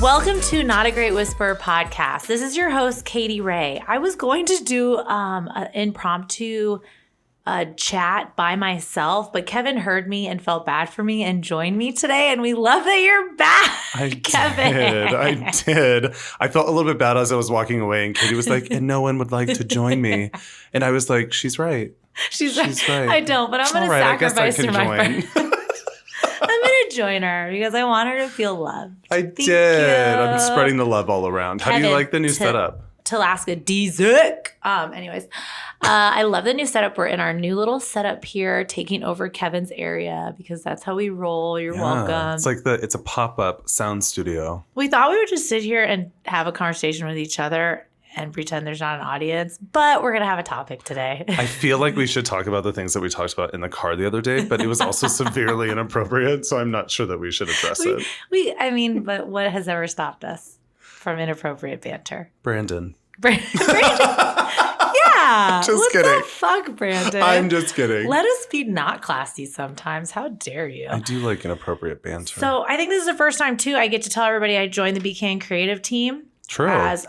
Welcome to Not a Great Whisperer podcast. This is your host, Katy Rey. I was going to do an impromptu chat by myself, but Kevin heard me and felt bad for me and joined me today, and we love that you're back, Kevin. I did. I felt a little bit bad as I was walking away, and Katy was like, and no one would like to join me. And I was like, she's right. She's right. I don't, but I'm going to sacrifice to my friend. I'm going to join her because I want her to feel loved. I did. I'm spreading the love all around. How do you like the new setup? Tydlaska-Dziedzic. Anyways, I love the new setup. We're in our new little setup here, taking over Kevin's area because that's how we roll. You're welcome. It's like it's a pop-up sound studio. We thought we would just sit here and have a conversation with each other and pretend there's not an audience, but we're going to have a topic today. I feel like we should talk about the things that we talked about in the car the other day, but it was also severely inappropriate, so I'm not sure that we should address it. But what has ever stopped us from inappropriate banter? Brandon. Yeah. Just kidding. What the fuck, Brandon? I'm just kidding. Let us be not classy sometimes. How dare you? I do like inappropriate banter. So I think this is the first time, too, I get to tell everybody I joined the BK Creative team. True. As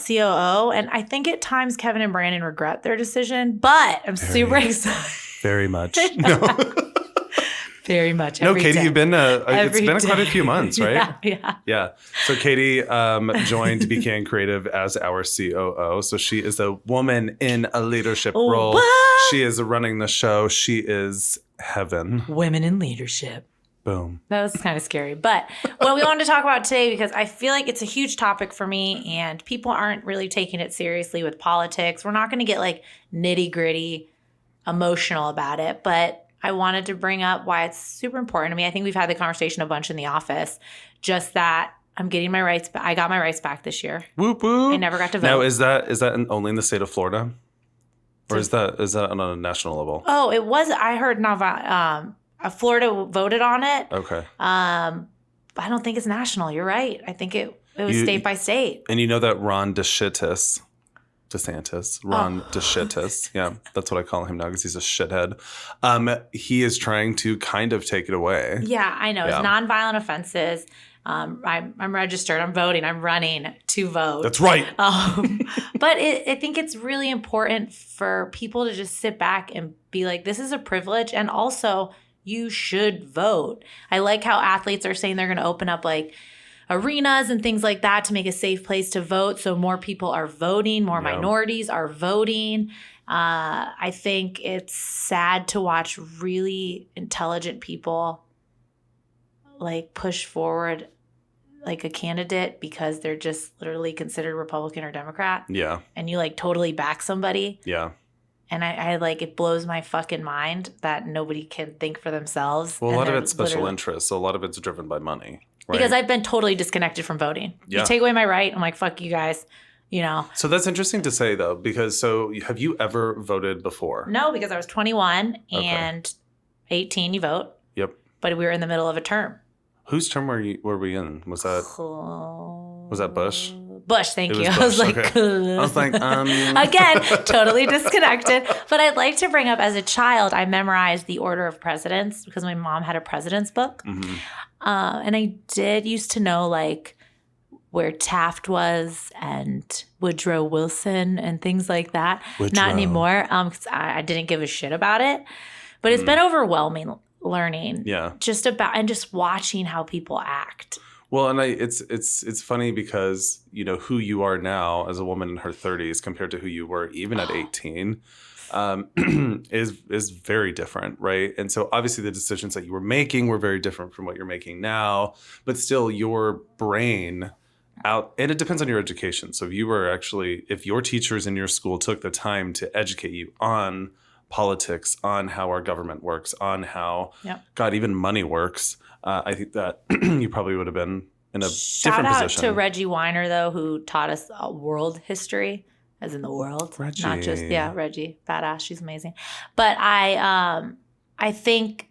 COO. And I think at times Kevin and Brandon regret their decision, but I'm super excited. Very much. No. Very much. No, Katy, you've been it's been quite a few months, right? Yeah. So Katy joined BK Creative as our COO. So she is a woman in a leadership role. What? She is running the show. She is heaven. Women in leadership. Boom. That was kind of scary. But what we wanted to talk about today, because I feel like it's a huge topic for me and people aren't really taking it seriously with politics. We're not going to get like nitty gritty emotional about it, but I wanted to bring up why it's super important to me. I think we've had the conversation a bunch in the office, just that I'm getting my rights back. I got my rights back this year. Whoop, whoop. I never got to vote. Now, is that only in the state of Florida? Or is that on a national level? Oh, it was. I heard Florida voted on it. Okay. I don't think it's national. You're right. I think it was state by state. And you know that Ron DeSantis, yeah, that's what I call him now because he's a shithead. He is trying to kind of take it away. Yeah, I know. Yeah. It's nonviolent offenses. I'm registered. I'm voting. I'm running to vote. That's right. But I think it's really important for people to just sit back and be like, this is a privilege. And also, you should vote. I like how athletes are saying they're going to open up like arenas and things like that to make a safe place to vote. So more people are voting, more minorities are voting. I think it's sad to watch really intelligent people like push forward like a candidate because they're just literally considered Republican or Democrat. Yeah. And you like totally back somebody. Yeah. And I like, it blows my fucking mind that nobody can think for themselves. Well, a lot of it's special interests. So a lot of it's driven by money. Right? Because I've been totally disconnected from voting. Yeah. You take away my right, I'm like, fuck you guys, you know. So that's interesting to say, though, because have you ever voted before? No, because I was 21 and 18, you vote. Yep. But we were in the middle of a term. Whose term were we in? Was that Bush? Bush, thank you. Bush. I was like, okay. I was like, Again, totally disconnected. But I'd like to bring up, as a child, I memorized the order of presidents because my mom had a president's book. Mm-hmm. And I used to know like where Taft was and Woodrow Wilson and things like that. Not anymore, because I didn't give a shit about it. But it's been overwhelming learning. Yeah. Just watching how people act. Well, and it's funny because, you know, who you are now as a woman in her 30s compared to who you were even at 18 is very different, right? And so obviously the decisions that you were making were very different from what you're making now, but still your brain out, and it depends on your education. So if your teachers in your school took the time to educate you on politics, on how our government works, on how, God, even money works, I think that you probably would have been in a different position. Shout out to Reggie Weiner, though, who taught us world history, as in the world. Reggie. Not just, Reggie. Badass. She's amazing. But I think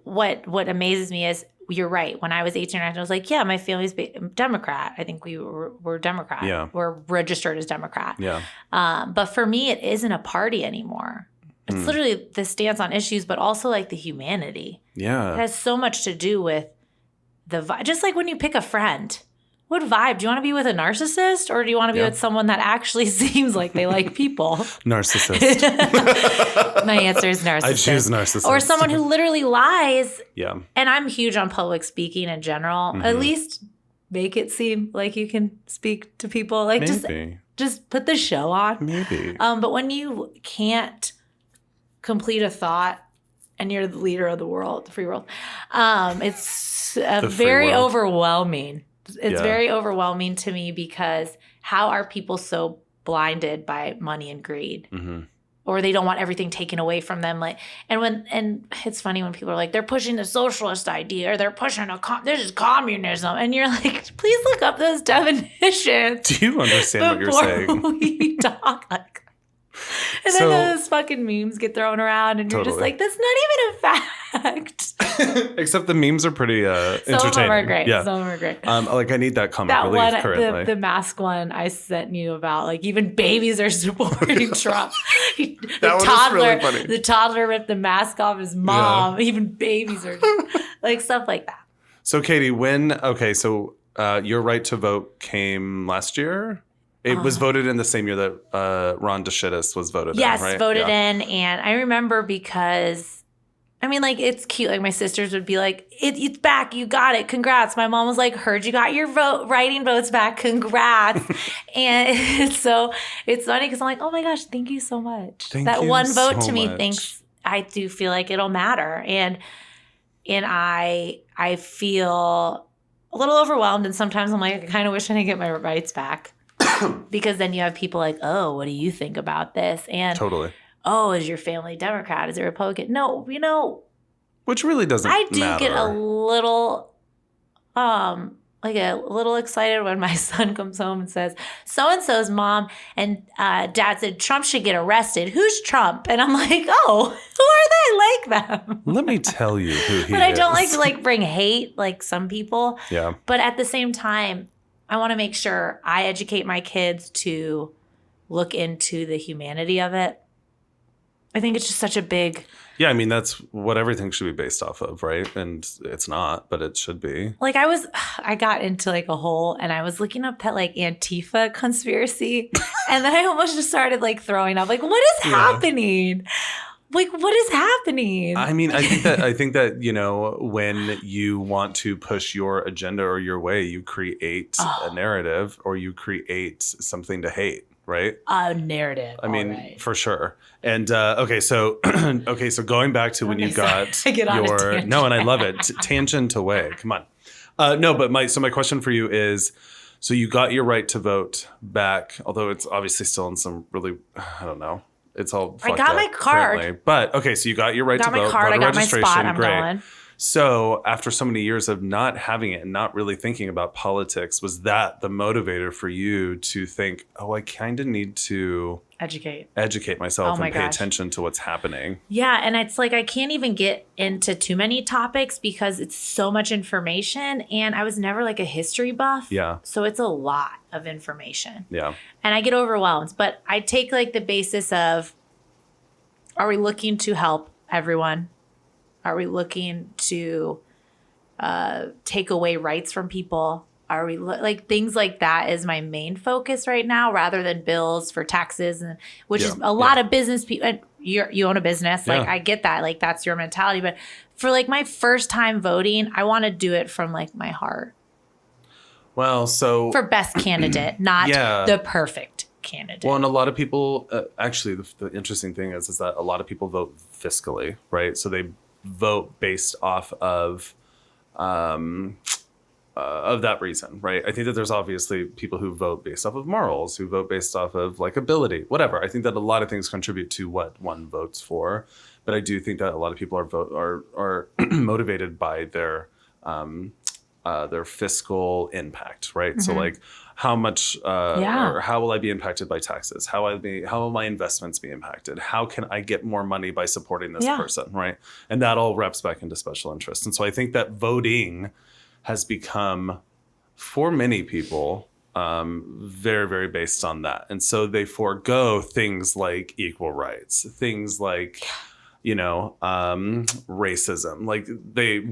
what amazes me is, you're right. When I was 18 or 19, I was like, yeah, my family's Democrat. I think we're Democrat. Yeah. We're registered as Democrat. Yeah. But for me, it isn't a party anymore. It's literally the stance on issues, but also like the humanity. Yeah. It has so much to do with the vibe. Just like when you pick a friend. What vibe? Do you want to be with a narcissist or do you want to be with someone that actually seems like they like people? Narcissist. My answer is narcissist. I choose narcissist. Or someone who literally lies. Yeah. And I'm huge on public speaking in general. At least make it seem like you can speak to people. Like just put the show on. Maybe. But when you can't complete a thought and you're the leader of the world, the free world, it's very overwhelming. It's very overwhelming to me because how are people so blinded by money and greed? Or they don't want everything taken away from them. And it's funny when people are like, they're pushing the socialist idea or they're pushing this is communism. And you're like, please look up those definitions. Do you understand what you're saying? We talk like. And then those fucking memes get thrown around and you're just like, that's not even a fact. Except the memes are pretty entertaining. Some of them are great. Yeah. Some of them are great. Like I need that comic relief currently. The mask one I sent you about, like even babies are supporting Trump. Really funny. The toddler ripped the mask off his mom. Yeah. Even babies are like stuff like that. So Katy, your right to vote came last year? It was voted in the same year that Ron DeSantis was voted in, right? Yes, voted in. And I remember because, I mean, like, it's cute. Like, my sisters would be like, it's back. You got it. Congrats. My mom was like, heard you got your writing votes back. Congrats. And so it's funny because I'm like, oh, my gosh, thank you so much. That one vote to me thinks I do feel like it'll matter. And I feel a little overwhelmed. And sometimes I'm like, I kind of wish I didn't get my rights back. Because then you have people like, oh, what do you think about this? And totally. Oh, is your family Democrat? Is it Republican? No, which really doesn't matter. I do get a little excited when my son comes home and says, so-and-so's mom and dad said Trump should get arrested. Who's Trump? And I'm like, oh, who are they? Like them. Let me tell you who he is. But I don't like to bring hate like some people. Yeah. But at the same time, I want to make sure I educate my kids to look into the humanity of it. I think it's just such a big... Yeah, I mean, that's what everything should be based off of, right? And it's not, but it should be. Like, I got into like a hole and I was looking up that like Antifa conspiracy. And then I almost just started like throwing up. Like, what is happening? Like, what is happening? I mean, I think that, when you want to push your agenda or your way, you create a narrative or you create something to hate, right? A narrative. I mean, for sure. And so going back to when you got your no, and I love it. Tangent away. Come on. No, but my question for you is, so you got your right to vote back, although it's obviously still in some really, I don't know. It's all fucked I got up my card. currently. But okay, so you got your right to vote. I got my spot. I'm going. So after so many years of not having it and not really thinking about politics, was that the motivator for you to think, oh, I kind of need to educate myself and pay attention to what's happening? Yeah, and it's like I can't even get into too many topics because it's so much information, and I was never like a history buff. Yeah. So it's a lot of information. Yeah. And I get overwhelmed, but I take like the basis of, are we looking to help everyone? Are we looking to take away rights from people? Are we like things like that is my main focus right now, rather than bills for taxes, and which is a lot of business people. You own a business, like I get that, like that's your mentality. But for like my first time voting, I want to do it from like my heart. Well, so for best candidate, not the perfect candidate. Well, and a lot of people actually, the interesting thing is that a lot of people vote fiscally, right? So they vote based off of that reason, right? I think that there's obviously people who vote based off of morals, who vote based off of like ability, whatever. I think that a lot of things contribute to what one votes for, but I do think that a lot of people are motivated by their fiscal impact, right? Mm-hmm. So like how much or how will I be impacted by taxes? How will my investments be impacted? How can I get more money by supporting this person, right? And that all wraps back into special interest. And so I think that voting has become, for many people, very, very based on that. And so they forego things like equal rights, things like, racism, like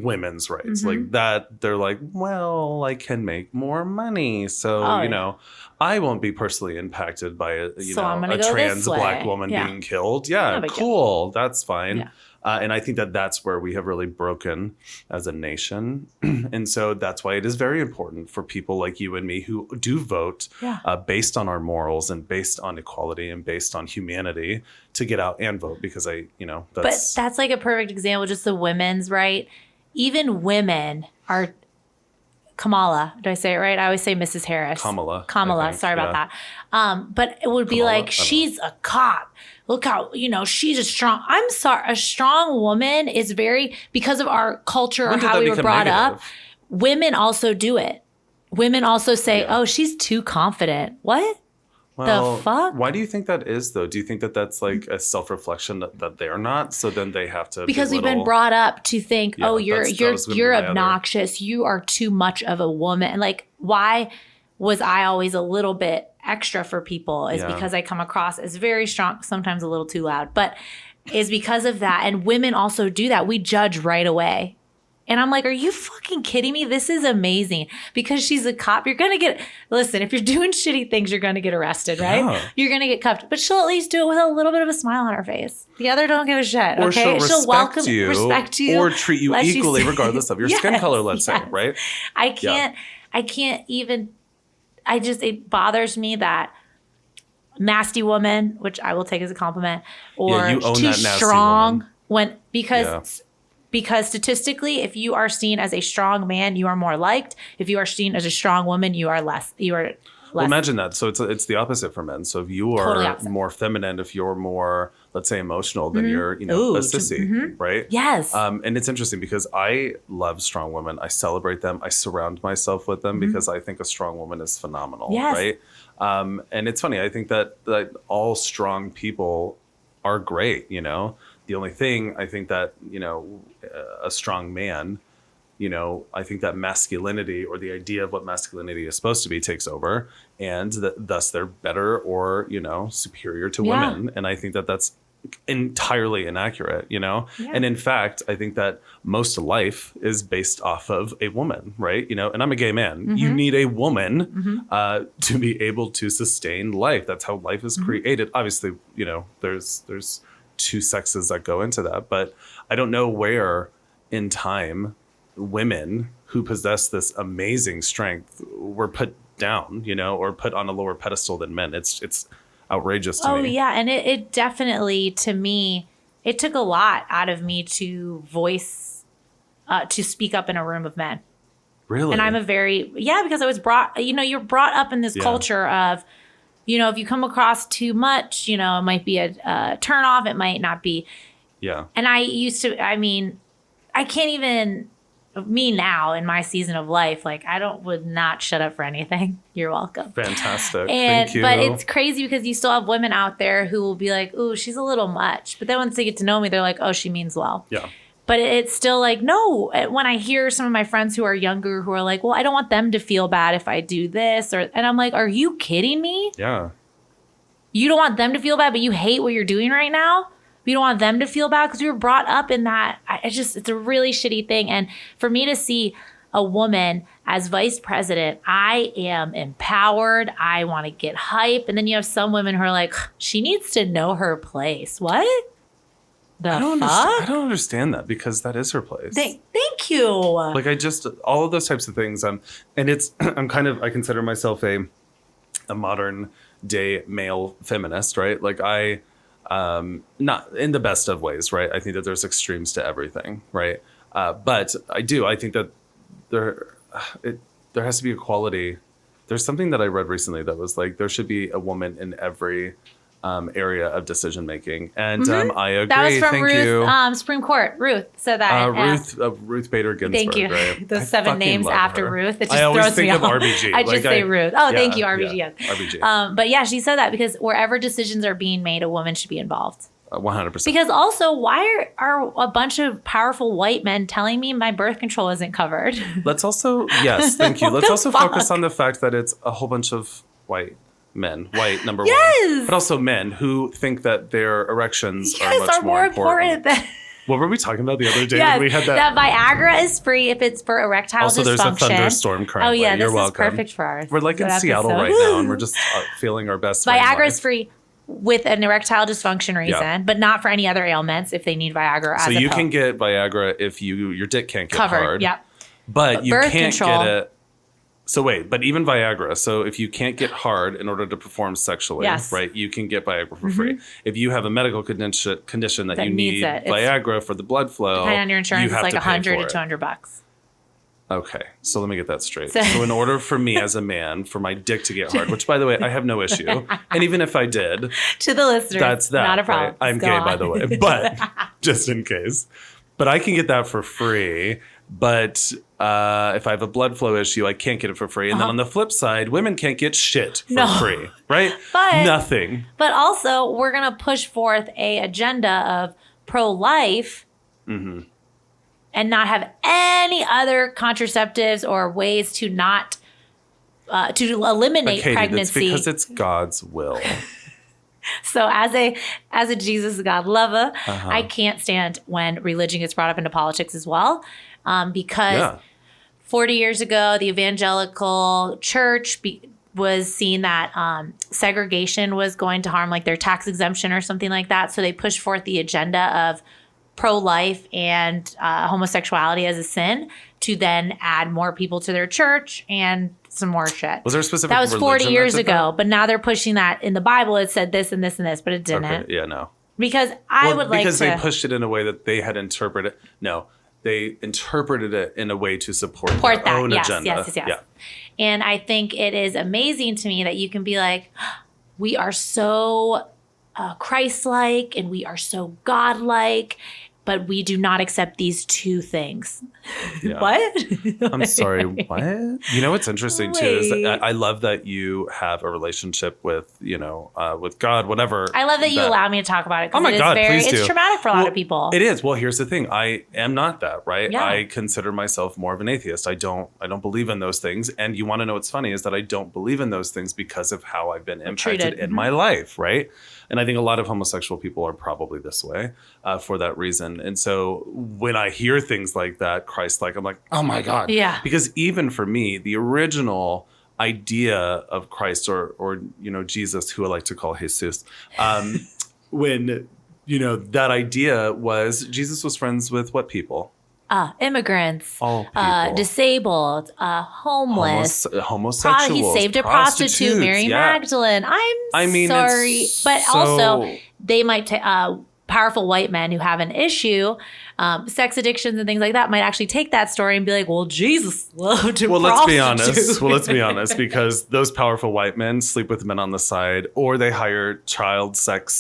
women's rights, like that. They're like, well, I can make more money. So, I won't be personally impacted by a trans black woman being killed. Yeah, cool. That's fine. Yeah. And I think that that's where we have really broken as a nation. And so that's why it is very important for people like you and me who do vote based on our morals and based on equality and based on humanity to get out and vote, because But that's like a perfect example, just the women's right. Even women are Kamala. Do I say it right? I always say Mrs. Harris. Kamala. Sorry about that. But it would be like, she's a cop. Look how, she's a strong. I'm sorry. A strong woman is because of our culture or how we were brought up. Women also do it. Women also say, oh, she's too confident. What? Well, the fuck? Why do you think that is, though? Do you think that that's like a self-reflection that they're not? So then they have to because we've been brought up to think, you're obnoxious. You are too much of a woman. And like, why was I always a little bit extra for people? Is because I come across as very strong, sometimes a little too loud, but is because of that. And women also do that. We judge right away. And I'm like, are you fucking kidding me? This is amazing. Because she's a cop, you're going to listen, if you're doing shitty things, you're going to get arrested, right? Yeah. You're going to get cuffed. But she'll at least do it with a little bit of a smile on her face. The other don't give a shit, or okay? She'll respect you. Or treat you equally regardless of your skin color, let's say, right? I can't even, it bothers me that nasty woman, which I will take as a compliment, or you own too that nasty strong woman. Because statistically, if you are seen as a strong man, you are more liked. If you are seen as a strong woman, you are less. Well, imagine that. So it's the opposite for men. So if you are more feminine, if you're more, let's say, emotional, then you're, a sissy, right? Yes. And it's interesting because I love strong women. I celebrate them. I surround myself with them because I think a strong woman is phenomenal, right? And it's funny. I think that all strong people are great, The only thing I think that, a strong man, I think that masculinity or the idea of what masculinity is supposed to be takes over, and thus they're better or, superior to women. And I think that that's entirely inaccurate, And in fact, I think that most life is based off of a woman, right? And I'm a gay man. You need a woman to be able to sustain life. That's how life is created. Obviously, there's two sexes that go into that, but I don't know where in time women who possess this amazing strength were put down, or put on a lower pedestal than men. It's outrageous to me. Oh yeah, and it definitely, to me, it took a lot out of me to to speak up in a room of men. Really? And I'm because I was brought, you're brought up in this culture of, if you come across too much, it might be a turn off. It might not be. Yeah. And I can't even, me now in my season of life, like would not shut up for anything. You're welcome. Fantastic. Thank you. But it's crazy because you still have women out there who will be like, ooh, she's a little much. But then once they get to know me, they're like, oh, she means well. Yeah. But it's still like, no, when I hear some of my friends who are younger who are like, well, I don't want them to feel bad if I do this. And I'm like, are you kidding me? Yeah. You don't want them to feel bad, but you hate what you're doing right now? You don't want them to feel bad because you were brought up in that. It's a really shitty thing. And for me to see a woman as vice president, I am empowered. I want to get hype. And then you have some women who are like, she needs to know her place. What? I don't understand that, because that is her place. Thank you. Like all of those types of things. And I consider myself a modern day male feminist, right? Like not in the best of ways, right? I think that there's extremes to everything, right? But I think that there has to be equality. There's something that I read recently that was like, there should be a woman in every area of decision making, and I agree. That was from Ruth, Supreme Court. Ruth said that. Ruth Bader Ginsburg. Thank you. Right? Those 7 names after Ruth. It just I always throws think me of off. RBG. I just say Ruth. Oh, thank you, RBG. Yeah, RBG. But yeah, she said that because wherever decisions are being made, a woman should be involved. 100%. Because also, why are a bunch of powerful white men telling me my birth control isn't covered? Let's also, yes, thank you. What Let's the also fuck? focus on the fact that it's a whole bunch of white men, number Yes! one, but also men who think that their erections are Yes, much are more important. than. What were we talking about the other day? Yes, We had that. Viagra is free if it's for erectile Also, dysfunction. there's a thunderstorm currently. Oh yeah, You're this welcome. is perfect for ours. We're like in Good Seattle episode. right now, and we're just feeling our best. way in Viagra life. is free with an erectile dysfunction reason, but not for any other ailments if they need Viagra as So a you pill. can get Viagra if your dick can't get covered. hard. Yep. But you birth can't control- get it. So wait, but even Viagra. So if you can't get hard in order to perform sexually, Yes. right, you can get Viagra for free. If you have a medical condition that you needs need it. It's- Viagra for the blood flow, Depending on your insurance, you it's have like to pay $100 for to it. $200. Okay, so let me get that straight. So- So in order for me as a man, for my dick to get hard, which by the way, I have no issue, and even if I did, To the listeners, that's that. not a problem. Right? I'm Go gay, on. by the way, but just in case. But I can get that for free. But if I have a blood flow issue, I can't get it for free. And then on the flip side, women can't get shit for free, right? But- Nothing. But also, we're going to push forth a agenda of pro-life and not have any other contraceptives or ways to not to eliminate But Katy, that's pregnancy. because it's God's will. So as a Jesus God lover, I can't stand when religion gets brought up into politics as well, because Yeah. 40 years ago, the evangelical church was seeing that segregation was going to harm like their tax exemption or something like that. So they pushed forth the agenda of pro-life and homosexuality as a sin to then add more people to their church and some more shit. Was there a specific That was 40 religion years that did ago, that? but now they're pushing that in the Bible. It said this and this and this, but it didn't. Okay. Yeah, no. Because I would like to. Because they pushed it in a way that they had interpreted. No, they interpreted it in a way to support their that. own Yes, agenda. yes. Yeah. And I think it is amazing to me that you can be like, we are so Christ-like and we are so God-like, but we do not accept these two things. Yeah. What? I'm sorry, what? You know what's interesting too is Wait. that I love that you have a relationship with, with God, whatever. I love that you allow me to talk about it. 'Cause Oh my it is God, please it's do. traumatic for a lot Well, of people. It is. Well, here's the thing. I am not that, right? Yeah. I consider myself more of an atheist. I don't believe in those things. And you want to know what's funny is that I don't believe in those things because of how I've been impacted Treated. in my life, right? And I think a lot of homosexual people are probably this way for that reason. And so when I hear things like that, Christ-like, I'm like, oh my God. Yeah. Because even for me, the original idea of Christ or Jesus, who I like to call Jesus, when, that idea was Jesus was friends with what people? Immigrants, All people. disabled, homeless. Homosexuals. He saved a prostitute, prostitutes, Mary yeah. Magdalene. I mean, sorry, it's but so- also they might powerful white men who have an issue, sex addictions and things like that, might actually take that story and be like, "Well, Jesus loved a Well, let's be prostitute." honest, because those powerful white men sleep with men on the side, or they hire child sex,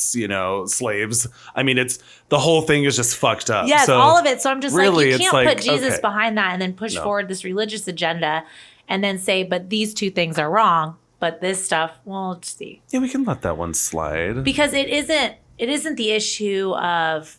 slaves. I mean, it's the whole thing is just fucked up. Yes, So all of it. So I'm just really, like, you it's can't like, put Jesus okay. behind that and then push No. forward this religious agenda and then say, but these two things are wrong. But this stuff, well, let's see. Yeah, we can let that one slide. Because it isn't the issue of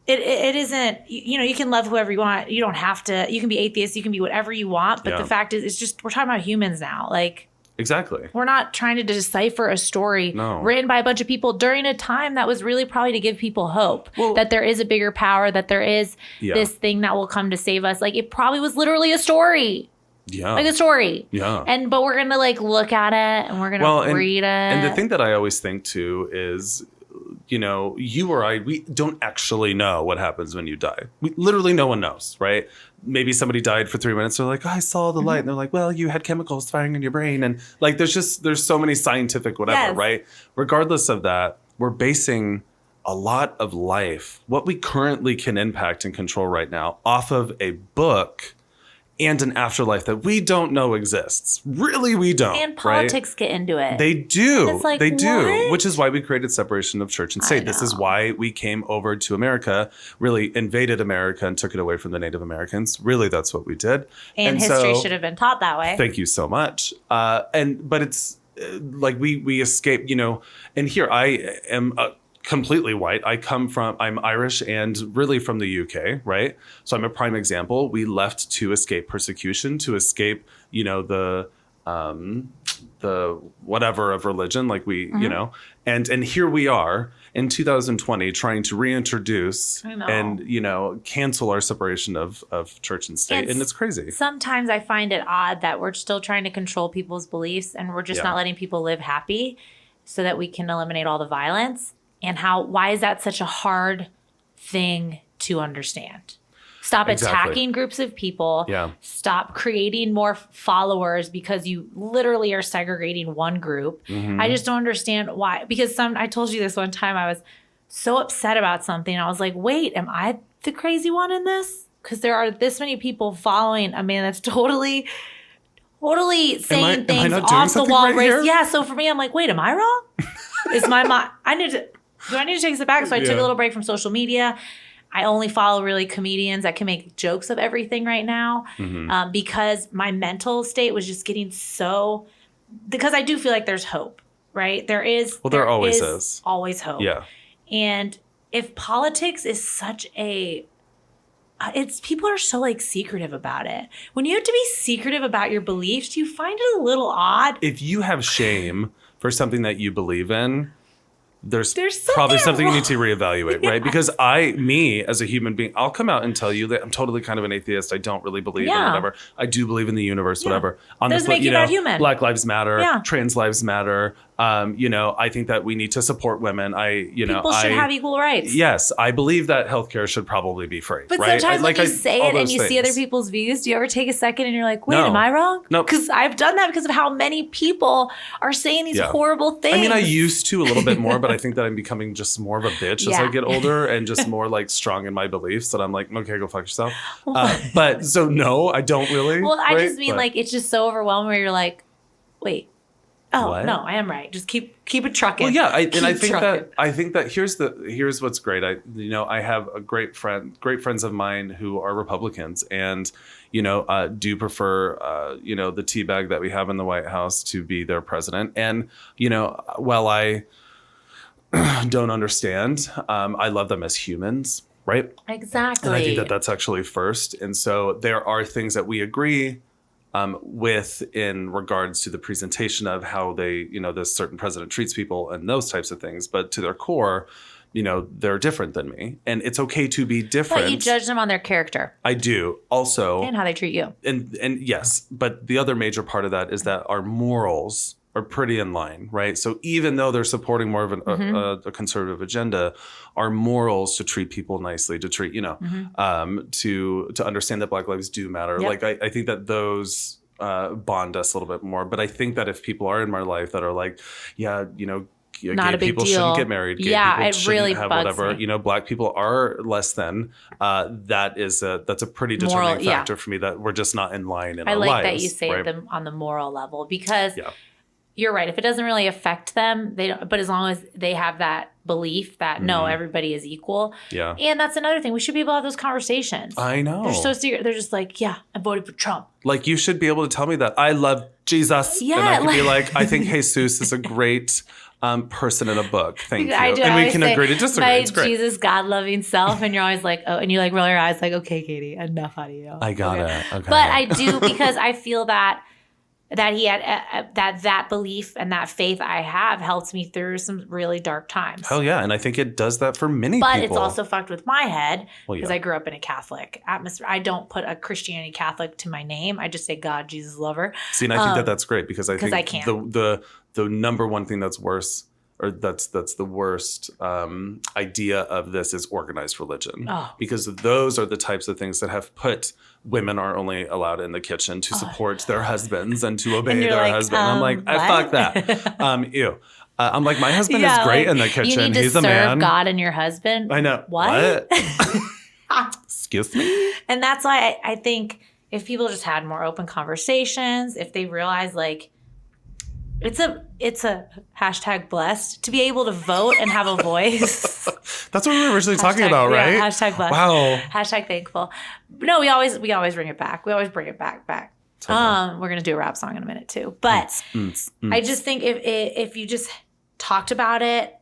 it isn't, you can love whoever you want. You don't have to, you can be atheist, you can be whatever you want. But Yeah. the fact is, it's just, we're talking about humans now. Like, Exactly. we're not trying to decipher a story No. written by a bunch of people during a time that was really probably to give people hope Well- that there is a bigger power, that there is Yeah. this thing that will come to save us. Like, it probably was literally a story. Yeah. Like a story. Yeah. But we're gonna look at it and we're gonna read it. And the thing that I always think too is, you or I, we don't actually know what happens when you die. Literally no one knows, right? Maybe somebody died for 3 minutes. They're like, oh, I saw the light. And they're like, well, you had chemicals firing in your brain. And like, there's so many scientific whatever, Yes. right? Regardless of that, we're basing a lot of life, what we currently can impact and control right now, off of a book and an afterlife that we don't know exists. Really, we don't. And right? politics get into it. They do. And it's like, they do. what? Which is why we created separation of church and state. This is know. why we came over to America, really invaded America and took it away from the Native Americans. Really, that's what we did. and history so- should have been taught that way. Thank you so much. But it's like we escape, and here I am completely white. I'm Irish and really from the UK, right? So I'm a prime example. We left to escape persecution, to escape, the whatever of religion, like we, and here we are in 2020 trying to reintroduce and, cancel our separation of church and state. And it's crazy. Sometimes I find it odd that we're still trying to control people's beliefs and we're just not letting people live happy so that we can eliminate all the violence. And why is that such a hard thing to understand? Stop attacking groups of people. Yeah. Stop creating more followers because you literally are segregating one group. Mm-hmm. I just don't understand why. Because I told you this one time, I was so upset about something. I was like, wait, am I the crazy one in this? Because there are this many people following a man that's totally saying things off the wall. Right. Yeah. So for me, I'm like, wait, am I wrong? Is my mind? Do I need to take a step back? So I took a little break from social media. I only follow really comedians that can make jokes of everything right now, because my mental state was just getting because I do feel like there's hope, right? There is. Well, there always is. Always hope. Yeah. And if politics is such people are so like secretive about it. When you have to be secretive about your beliefs, do you find it a little odd? If you have shame for something that you believe in, there's probably something you need to reevaluate, right? Because me as a human being, I'll come out and tell you that I'm totally kind of an atheist. I don't really believe in whatever. I do believe in the universe, whatever. On doesn't make you not human. Black lives matter. Yeah. Trans lives matter. I think that we need to support women. People should have equal rights. Yes, I believe that healthcare should probably be free. But right? sometimes when you say it and you see other people's views, do you ever take a second and you're like, wait, am I wrong? No. Because I've done that because of how many people are saying these horrible things. I mean, I used to a little bit more, but I think that I'm becoming just more of a bitch as I get older and just more like strong in my beliefs that I'm like, okay, go fuck yourself. But so no, I don't really. Well, I just mean like it's just so overwhelming where you're like, wait. Oh, what? No, I am right. Just keep it trucking. Well, yeah, I think that here's what's great. I have great friends of mine who are Republicans and do prefer the tea bag that we have in the White House to be their president. And while I don't understand, I love them as humans, right? Exactly. And I think that that's actually first. And so there are things that we agree with in regards to the presentation of how this certain president treats people and those types of things. But to their core, they're different than me. And it's okay to be different. But you judge them on their character. I do. Also. And how they treat you. And yes. But the other major part of that is that our morals are pretty in line, right? So even though they're supporting more of a conservative agenda, our morals to treat people nicely, to treat, to understand that Black lives do matter. Yep. Like I think that those bond us a little bit more. But I think that if people are in my life that are like, not gay a big people deal. Shouldn't get married. Gay people it shouldn't really have bugs whatever. me. Black people are less than. That's a pretty determining factor for me that we're just not in line in our lives. I like that you say them on the moral level because. Yeah. You're right. If it doesn't really affect them, they don't. But as long as they have that belief that no, everybody is equal. Yeah. And that's another thing. We should be able to have those conversations. I know. They're so serious. They're just like, yeah, I voted for Trump. Like you should be able to tell me that I love Jesus. Yeah. And I can be like, I think Jesus is a great person in a book. Thank you. And we can agree to disagree. My it's great. Jesus, God-loving self. And you're always like, oh, and you like roll your eyes like, okay, Katy, enough out of you. I got it. Okay. But I do because I feel that he had that belief and that faith I have helped me through some really dark times. Hell yeah. And I think it does that for many people. But it's also fucked with my head because I grew up in a Catholic atmosphere. I don't put a Christianity Catholic to my name. I just say God, Jesus, lover. See, and I think that's great because I think the number one thing that's worse or that's the worst idea of this is organized religion. Oh. Because those are the types of things that have put women are only allowed in the kitchen to support their husbands and to obey their husband. I'm like, fuck that. Ew. I'm like, my husband is great in the kitchen. You need to He's a man. serve God and your husband. I know. What? Excuse me? And that's why I think if people just had more open conversations, if they realize like, it's a hashtag blessed to be able to vote and have a voice. That's what we were originally talking about, right? Yeah, hashtag blessed. Wow. Hashtag thankful. No, we always bring it back. We always bring it back. Totally. We're gonna do a rap song in a minute too. But I just think if you just talked about it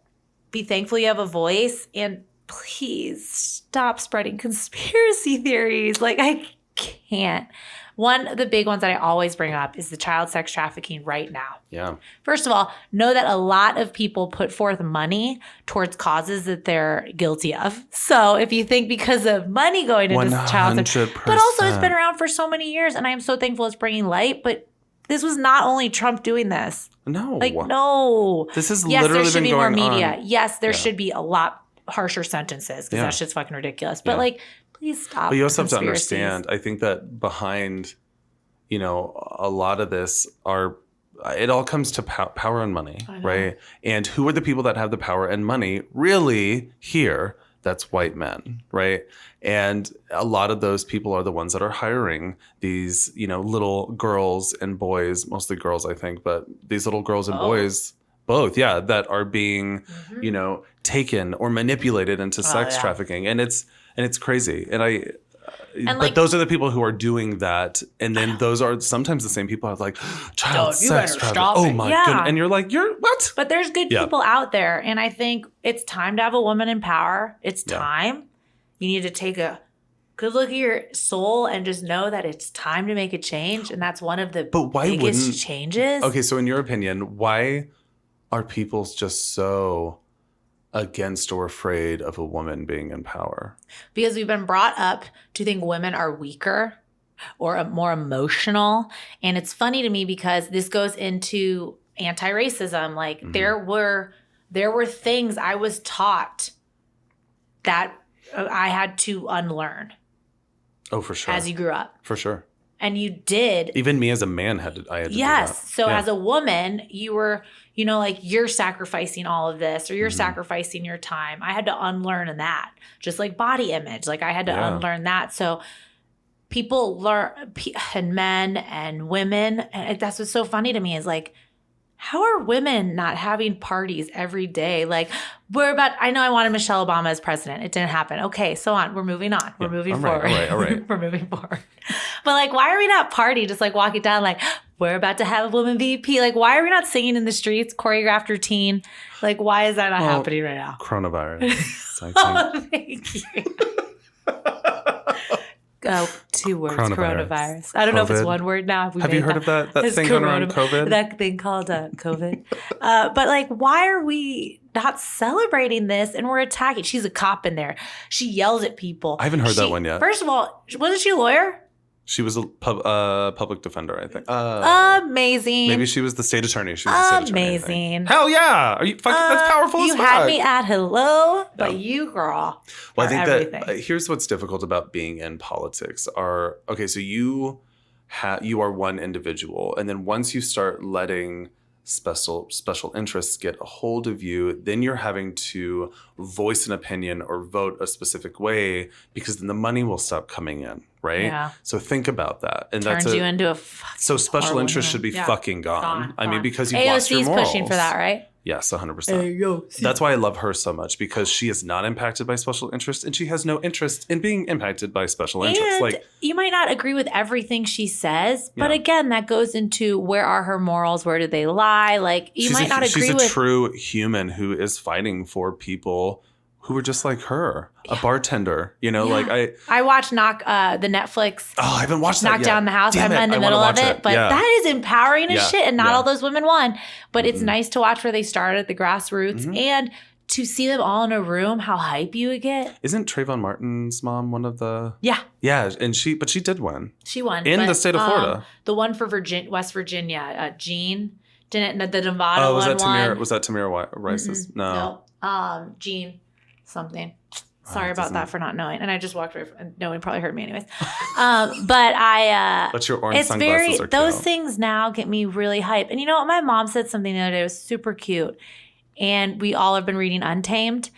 be thankful you have a voice, and please stop spreading conspiracy theories. Like, I can't. One of the big ones that I always bring up is the child sex trafficking right now. Yeah. First of all, know that a lot of people put forth money towards causes that they're guilty of. So if you think because of money going into child sex, 100%. but also it's been around for so many years, and I am so thankful it's bringing light. But this was not only Trump doing this. No. Like, no. This is yes, literally there should been be more going media. on. Yes, there should be a lot harsher sentences because that shit's fucking ridiculous. But like, please stop. But you also have to understand, I think that behind, you know, a lot of this it all comes to power and money, right? And who are the people that have the power and money really here? That's white men, right? And a lot of those people are the ones that are hiring these, you know, little girls and boys, mostly girls, I think, but these little girls and boys, both, that are being, you know, taken or manipulated into sex trafficking. And it's crazy. But those are the people who are doing that. And then those are sometimes the same people who are like, child sex trafficking. Oh my goodness. And you're like, what? But there's good people out there. And I think it's time to have a woman in power. It's time. You need to take a good look at your soul and just know that it's time to make a change. And that's one of the biggest changes. Okay, so in your opinion, why are people just so against or afraid of a woman being in power? Because we've been brought up to think women are weaker or more emotional. And it's funny to me because this goes into anti-racism. Like there were things I was taught that I had to unlearn. Oh, for sure. As you grew up. For sure. And you did. Even me as a man I had to do that. Yes. So as a woman, you were, you know, like you're sacrificing all of this or you're sacrificing your time. I had to unlearn that. Just like body image. Like I had to unlearn that. So people learn, and men and women, and that's what's so funny to me is like, how are women not having parties every day? Like I know I wanted Michelle Obama as president. It didn't happen. Okay, so on. We're moving on. We're moving forward. All right. We're moving forward. But like, why are we not party? Just like walking down like, we're about to have a woman VP. Like, why are we not singing in the streets, choreographed routine? Like, why is that not happening right now? Coronavirus. Thank you. 2 words, coronavirus. I don't know if it's one word now. Have you heard of that thing going around COVID? That thing called COVID. But like, why are we not celebrating this and we're attacking? She's a cop in there. She yells at people. I haven't heard that one yet. First of all, wasn't she a lawyer? She was a public defender, I think. Amazing. Maybe she was the state attorney. She was the state attorney. Amazing. Hell yeah. Are you fucking that's powerful as fuck. You had me at hello, but you, girl. Well, I think everything. that here's what's difficult about being in politics so you are one individual, and then once you start letting special interests get a hold of you, then you're having to voice an opinion or vote a specific way because then the money will stop coming in, right? Yeah. So think about that. And turns you into a fucking so special interest should be fucking gone. I mean, because you've lost your morals. AOC's pushing for that, right? Yes, 100%. That's why I love her so much, because she is not impacted by special interest and she has no interest in being impacted by special interests. And like, you might not agree with everything she says, but again, that goes into where are her morals? Where do they lie? Like, you might not agree with... She's a true human who is fighting for people who were just like her, a bartender, you know, like I watched the Netflix. Oh, I haven't watched that Knock yet. Down the House. I'm in the middle of it, but that is empowering as shit, and not all those women won. But it's nice to watch where they started at the grassroots and to see them all in a room, how hype you would get. Isn't Trayvon Martin's mom one of the? Yeah. Yeah, and she did win. She won in the state of Florida. The one for West Virginia, Jean didn't the Nevada one. Was that Tamir Rice's? No. Jean. Something. Sorry about that for not knowing. And I just walked away from, no one probably heard me anyways. But your orange sunglasses are cute. Those things now get me really hyped. And you know what? My mom said something the other day. It was super cute. And we all have been reading Untamed.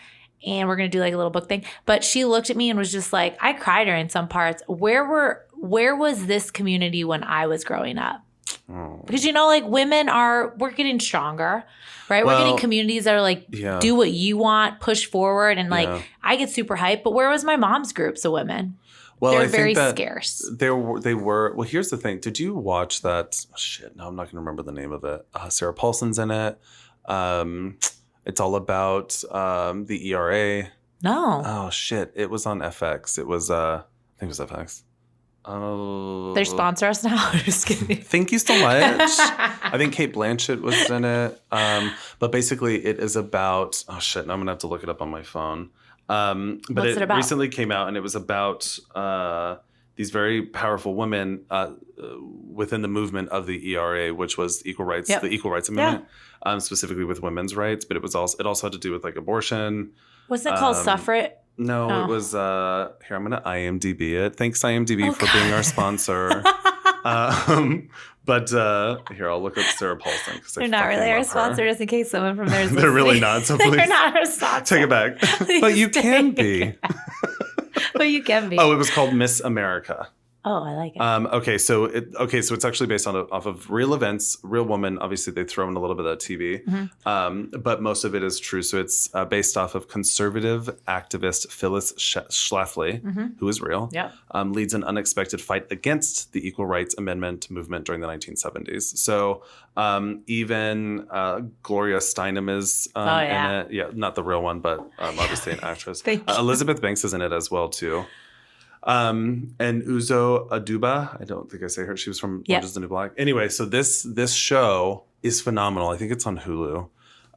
And we're going to do like a little book thing. But she looked at me and was just like, I cried during some parts. Where was this community when I was growing up? Oh. Because, you know, like we're getting stronger, right? We're getting communities that are like, do what you want, push forward. And like, I get super hyped. But where was my mom's groups of women? Well, They're very scarce. They were. Well, here's the thing. Did you watch that? No, I'm not going to remember the name of it. Sarah Paulson's in it. And It's all about the ERA. No. Oh shit! It was on FX. It was I think it was FX. Oh, They sponsor us now. Just kidding. Thank you so much. I think Kate Blanchett was in it. But basically, it is about. Oh shit! Now I'm gonna have to look it up on my phone. But What's it about? recently came out, and it was about these very powerful women within the movement of the ERA, which was equal rights, the Equal Rights Amendment, specifically with women's rights. But it also had to do with like abortion. Wasn't it called suffrage? No, it was here. I'm gonna IMDb it. Thanks IMDb for being our sponsor. But here I'll look up Sarah Paulson because they're not really our sponsor, just in case someone from there is they're really not. So please, they're not our sponsor. Take it back. But you can be. But you can be. Oh, it was called Miss America. Oh, I like it. So it's actually based off of real events, real woman. Obviously, they throw in a little bit of TV, but most of it is true. So it's based off of conservative activist Phyllis Schlafly, who is real. Yeah, leads an unexpected fight against the Equal Rights Amendment movement during the 1970s. So even Gloria Steinem is in it. Yeah, not the real one, but obviously an actress. Elizabeth Banks is in it as well too. And Uzo Aduba, I don't think I say her. She was from Orange is the New Black. Anyway, so this show is phenomenal. I think it's on Hulu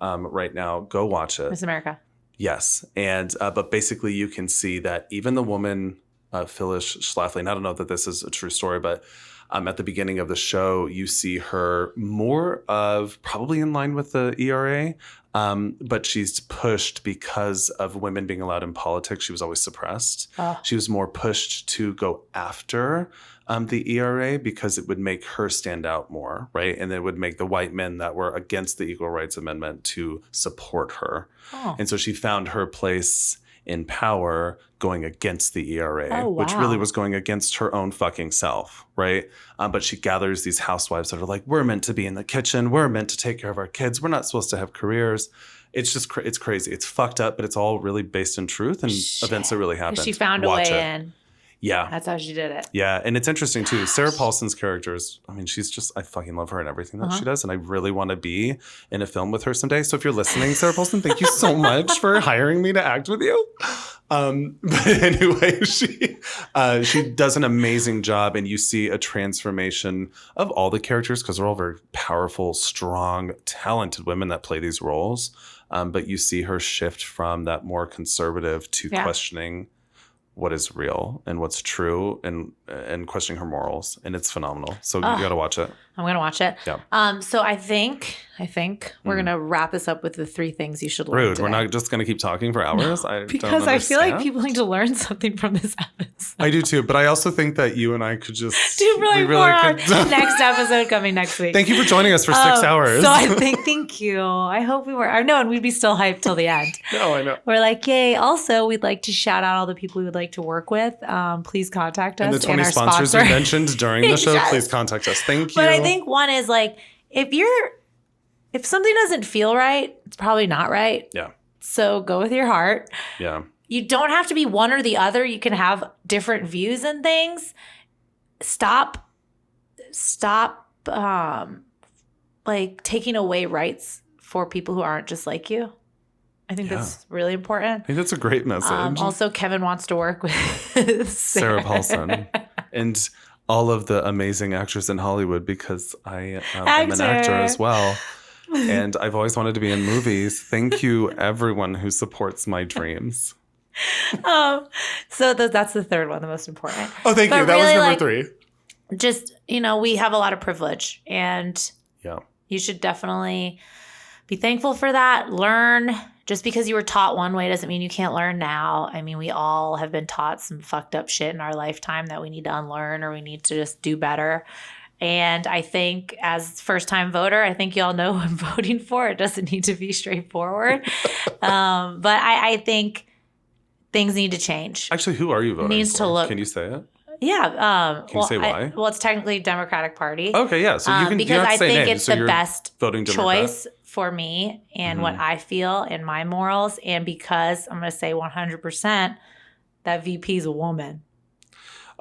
right now. Go watch it. Miss America. Yes, and but basically you can see that even the woman Phyllis Schlafly, and I don't know that this is a true story, but at the beginning of the show, you see her more of probably in line with the ERA, but she's pushed because of women being allowed in politics. She was always suppressed. She was more pushed to go after the ERA because it would make her stand out more, right? And it would make the white men that were against the Equal Rights Amendment to support her. And so she found her place in power going against the ERA, which really was going against her own fucking self, right? But she gathers these housewives that are like, we're meant to be in the kitchen. We're meant to take care of our kids. We're not supposed to have careers. It's just, it's crazy. It's fucked up, but it's all really based in truth and events that really happened. She found a way in. Yeah. That's how she did it. Yeah. And it's interesting too. Sarah Paulson's character is, I mean, she's just, I fucking love her and everything that she does. And I really want to be in a film with her someday. So if you're listening, Sarah Paulson, thank you so much for hiring me to act with you. But anyway, she does an amazing job, and you see a transformation of all the characters because they're all very powerful, strong, talented women that play these roles. But you see her shift from that more conservative to questioning what is real and what's true and questioning her morals. And it's phenomenal. So you got to watch it. I'm going to watch it. Yeah. So I think we're going to wrap this up with the 3 things you should learn Rude. today. We're not just going to keep talking for hours. No, because I feel like people need to learn something from this episode. I do too. But I also think that you and I could just do really more on next episode coming next week. Thank you for joining us for 6 hours. So I think, thank you. I hope we were. I know, and we'd be still hyped till the end. No, I know. We're like, yay. Also, we'd like to shout out all the people we would like to work with. Please contact us. And the 20 sponsors we mentioned during the show, please contact us. Thank you. But I think one is like, if something doesn't feel right, it's probably not right. Yeah. So go with your heart. Yeah. You don't have to be one or the other. You can have different views and things. Stop like taking away rights for people who aren't just like you. I think that's really important. I think that's a great message. Also, Kevin wants to work with Sarah Paulson and all of the amazing actors in Hollywood because I am an actor as well. And I've always wanted to be in movies. Thank you, everyone who supports my dreams. So that's the third one, the most important. Oh, thank you. That really, was number 3. Just, we have a lot of privilege, and you should definitely be thankful for that. Learn. Just because you were taught one way doesn't mean you can't learn now. I mean, we all have been taught some fucked up shit in our lifetime that we need to unlearn, or we need to just do better. And I think as first-time voter, I think y'all know who I'm voting for. It doesn't need to be straightforward. But I think things need to change. Actually, who are you voting needs for? To look. Can you say it? Yeah. Can you say why? It's technically Democratic Party. Okay, yeah. So you can because I think it's the best voting choice for me and what I feel and my morals. And because I'm going to say 100% that VP is a woman.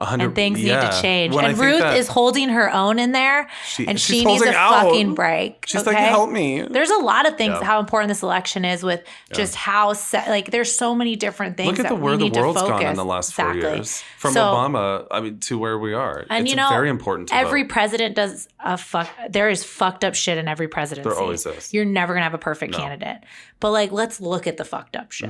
and things need to change. When and Ruth is holding her own in there, and she needs a fucking break. She's like, help me. There's a lot of things, how important this election is with just how, there's so many different things. Look at where the world's gone in the last 4 years. From Obama, to where we are. And it's very important to every vote. president does there is fucked up shit in every presidency. There always is. You're never going to have a perfect candidate. But let's look at the fucked up shit.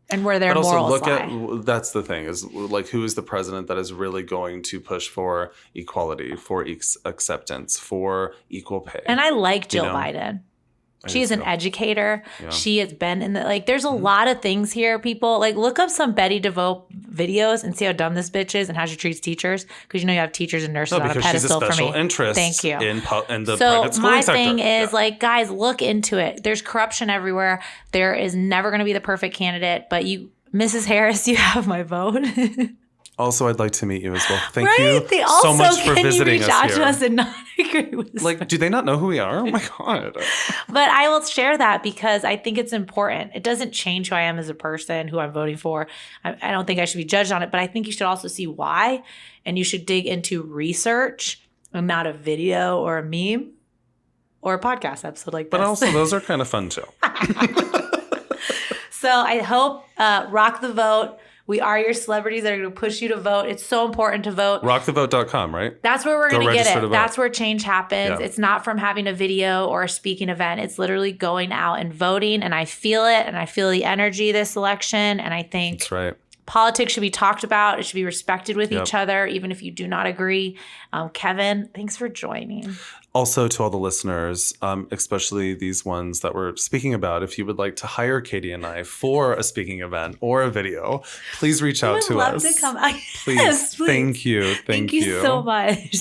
And where their morals lie. That's the thing is who is the president that is really going to push for equality, for acceptance, for equal pay? And I like Jill Biden. She is an educator. Yeah. She has been in there's a lot of things here, people. Look up some Betty DeVoe videos and see how dumb this bitch is and how she treats teachers. Because you have teachers and nurses on a pedestal for me. She's a special interest. Thank you. In the private schooling sector. So my thing is, guys, look into it. There's corruption everywhere. There is never going to be the perfect candidate. But Mrs. Harris, you have my vote. Also, I'd like to meet you as well. Thank you so much for visiting us here. Can you reach out to us and not agree with us? Do they not know who we are? Oh my God. But I will share that because I think it's important. It doesn't change who I am as a person, who I'm voting for. I don't think I should be judged on it, but I think you should also see why. And you should dig into research and not a video or a meme or a podcast episode like this. But also, those are kind of fun too. So I hope rock the vote. We are your celebrities that are going to push you to vote. It's so important to vote. Rockthevote.com, right? That's where we're going to get it. That's where change happens. Yeah. It's not from having a video or a speaking event. It's literally going out and voting. And I feel it. And I feel the energy this election. And I think that's right. Politics should be talked about. It should be respected with each other, even if you do not agree. Kevin, thanks for joining. Also, to all the listeners, especially these ones that we're speaking about, if you would like to hire Katy and I for a speaking event or a video, please reach out to us. To come out. Please. Yes, please. Thank you. Thank you so much.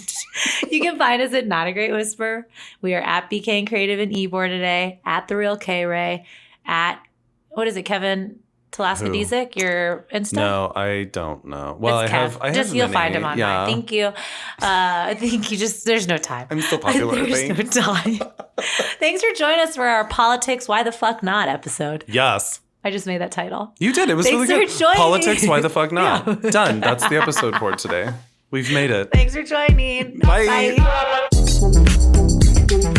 You can find us at Not a Great Whisper. We are at BK and Creative and Ebor today, at The Real K Ray, at, what is it, Kevin? Tydlaska-Dziedzic, your Insta? No, I don't know. Well, I have you'll find him on mine. Thank you. I think there's no time. I'm so popular. There's no time. Thanks for joining us for our Politics Why the Fuck Not episode. Yes. I just made that title. You did. It was really good. Politics Why the Fuck Not. Yeah. Done. That's the episode for today. We've made it. Thanks for joining. Bye. Bye.